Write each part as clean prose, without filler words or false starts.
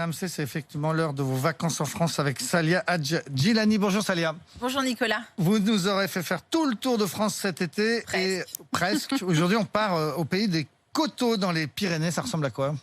RMC, c'est effectivement l'heure de vos vacances en France avec Salia Hadj Djilani. Bonjour Salia. Bonjour Nicolas. Vous nous aurez fait faire tout le tour de France cet été. Presque. Et presque. Aujourd'hui, on part au pays des coteaux dans les Pyrénées. Ça ressemble à quoi ?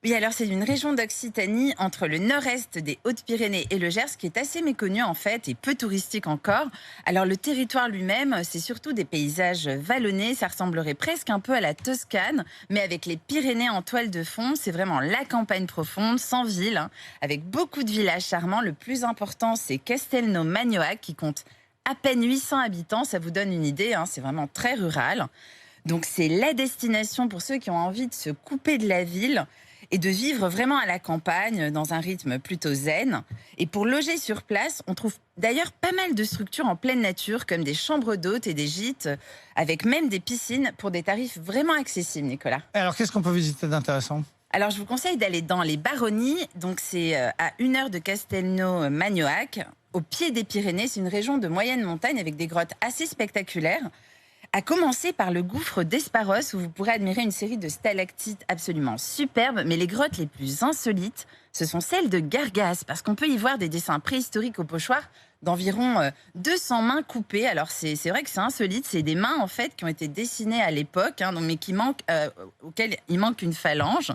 Oui, alors c'est une région d'Occitanie entre le nord-est des Hautes-Pyrénées et le Gers qui est assez méconnue en fait et peu touristique encore. Alors le territoire lui-même, c'est surtout des paysages vallonnés, ça ressemblerait presque un peu à la Toscane, mais avec les Pyrénées en toile de fond. C'est vraiment la campagne profonde, sans ville, avec beaucoup de villages charmants. Le plus important, c'est Castelnau-Magnoac qui compte à peine 800 habitants. Ça vous donne une idée, c'est vraiment très rural. Donc c'est la destination pour ceux qui ont envie de se couper de la ville et de vivre vraiment à la campagne, dans un rythme plutôt zen. Et pour loger sur place, on trouve d'ailleurs pas mal de structures en pleine nature, comme des chambres d'hôtes et des gîtes, avec même des piscines pour des tarifs vraiment accessibles, Nicolas. Alors, qu'est-ce qu'on peut visiter d'intéressant ? Alors, je vous conseille d'aller dans les Baronnies. Donc, c'est à 1 heure de Castelnau-Magnoac, au pied des Pyrénées. C'est une région de moyenne montagne avec des grottes assez spectaculaires. À commencer par le gouffre d'Esparros, où vous pourrez admirer une série de stalactites absolument superbes. Mais les grottes les plus insolites, ce sont celles de Gargasse, parce qu'on peut y voir des dessins préhistoriques au pochoir d'environ 200 mains coupées. Alors c'est vrai que c'est insolite, c'est des mains en fait qui ont été dessinées à l'époque, mais auxquelles il manque une phalange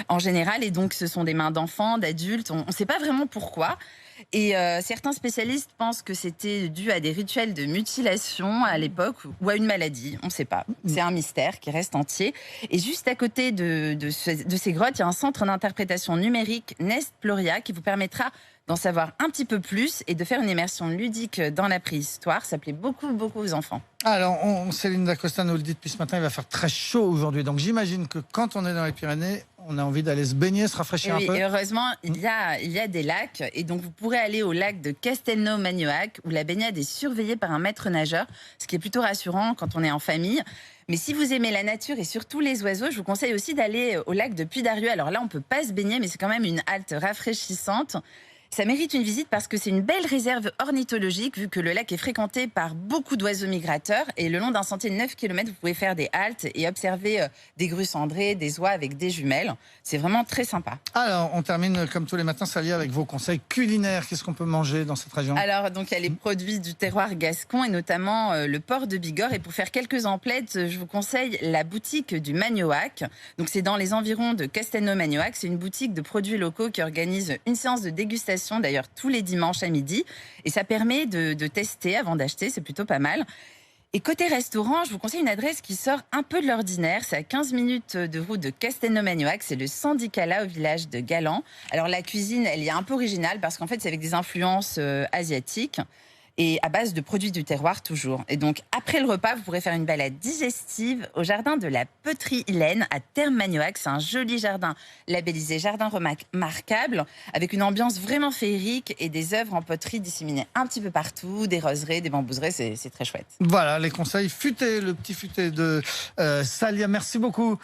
en général. Et donc ce sont des mains d'enfants, d'adultes, on ne sait pas vraiment pourquoi. Et certains spécialistes pensent que c'était dû à des rituels de mutilation à l'époque ou à une maladie. On ne sait pas. C'est un mystère qui reste entier. Et juste à côté de ces grottes, il y a un centre d'interprétation numérique Nest Ploria qui vous permettra d'en savoir un petit peu plus et de faire une immersion ludique dans la préhistoire. Ça plaît beaucoup aux enfants. Alors, Céline Dacosta nous le dit depuis ce matin, il va faire très chaud aujourd'hui. Donc j'imagine que quand on est dans les Pyrénées, on a envie d'aller se baigner, se rafraîchir un peu. Et heureusement, il y a des lacs. Et donc, vous pourrez aller au lac de Castelnau-Magnoac, où la baignade est surveillée par un maître nageur, ce qui est plutôt rassurant quand on est en famille. Mais si vous aimez la nature et surtout les oiseaux, je vous conseille aussi d'aller au lac de Puy-d'Arieux. Alors là, on ne peut pas se baigner, mais c'est quand même une halte rafraîchissante. Ça mérite une visite parce que c'est une belle réserve ornithologique, vu que le lac est fréquenté par beaucoup d'oiseaux migrateurs. Et le long d'un sentier de 9 km, vous pouvez faire des haltes et observer des grues cendrées, des oies avec des jumelles. C'est vraiment très sympa. Alors, on termine comme tous les matins, Salia, avec vos conseils culinaires. Qu'est-ce qu'on peut manger dans cette région ? Alors, donc, il y a les produits du terroir gascon et notamment le porc de Bigorre. Et pour faire quelques emplettes, je vous conseille la boutique du Magnoac. Donc, c'est dans les environs de Castelnau-Magnoac. C'est une boutique de produits locaux qui organise une séance de dégustation, d'ailleurs tous les dimanches à midi. Et ça permet de tester avant d'acheter, c'est plutôt pas mal. Et côté restaurant, je vous conseille une adresse qui sort un peu de l'ordinaire. C'est à 15 minutes de route de Castelnau-Magnoac. C'est le Sandicala au village de Galan. Alors la cuisine, elle est un peu originale parce qu'en fait, c'est avec des influences asiatiques et à base de produits du terroir toujours. Et donc, après le repas, vous pourrez faire une balade digestive au jardin de la Poterie-Ilaine à Thermes-Magnoac. C'est un joli jardin labellisé Jardin remarquable, avec une ambiance vraiment féerique et des œuvres en poterie disséminées un petit peu partout, des roseraies, des bambouseraies, c'est très chouette. Voilà, les conseils futés, le petit futé de Salia. Merci beaucoup.